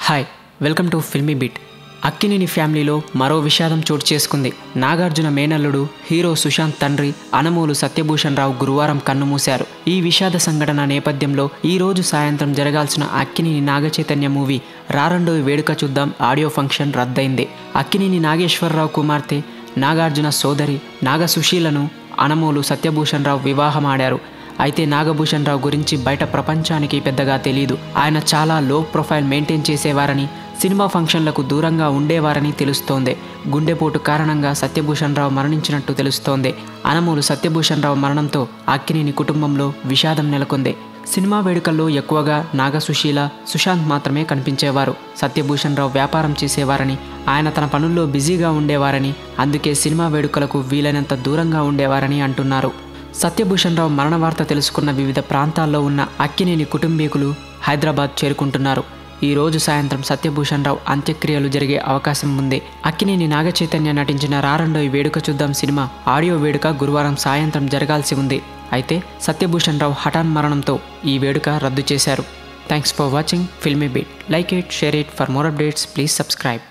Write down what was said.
Hi welcome to filmy beat. Akkineni ఫ్యామిలీలో మరో విషాదం చోటు చేసుకుంది. నాగార్జున మేనల్లుడు హీరో సుశాంత్ తండ్రి అనమోలు సత్యభూషణ్ రావు గురువారం కన్నుమూశారు. ఈ విషాద సంఘటన నేపథ్యంలో ఈ రోజు సాయంత్రం జరగాల్సిన అక్కినేని నాగచైతన్య మూవీ రారండోయి వేడుక చూద్దాం ఆడియో ఫంక్షన్ రద్దయింది. అక్కినేని నాగేశ్వరరావు కుమార్తె నాగార్జున సోదరి నాగ సుశీలను అనమోలు సత్యభూషణ్ రావు వివాహమాడారు. అయితే నాగభూషణ్ రావు గురించి బయట ప్రపంచానికి పెద్దగా తెలియదు. ఆయన చాలా లో ప్రొఫైల్ మెయింటైన్ చేసేవారని, సినిమా ఫంక్షన్లకు దూరంగా ఉండేవారని తెలుస్తోంది. గుండెపోటు కారణంగా సత్యభూషణ్ రావు మరణించినట్టు తెలుస్తోంది. అనమోలు సత్యభూషణ్ రావు మరణంతో అక్కినేని కుటుంబంలో విషాదం నెలకొంది. సినిమా వేడుకల్లో ఎక్కువగా నాగ సుశీల, సుశాంత్ మాత్రమే కనిపించేవారు. సత్యభూషణ్ రావు వ్యాపారం చేసేవారని, ఆయన తన పనుల్లో బిజీగా ఉండేవారని, అందుకే సినిమా వేడుకలకు వీలైనంత దూరంగా ఉండేవారని అంటున్నారు. సత్యభూషణ్ రావు మరణ వార్త తెలుసుకున్న వివిధ ప్రాంతాల్లో ఉన్న అక్కినేని కుటుంబీకులు హైదరాబాద్ చేరుకుంటున్నారు. ఈ రోజు సాయంత్రం సత్యభూషణ్ రావు అంత్యక్రియలు జరిగే అవకాశం ఉంది. అక్కినేని నాగచైతన్య నటించిన రారండోయి వేడుక చూద్దాం సినిమా ఆడియో వేడుక గురువారం సాయంత్రం జరగాల్సి ఉంది. అయితే సత్యభూషణ్ రావు హఠాన్ మరణంతో ఈ వేడుక రద్దు చేశారు. Thanks for watching filmy beat. Like it, share it. For more updates please subscribe.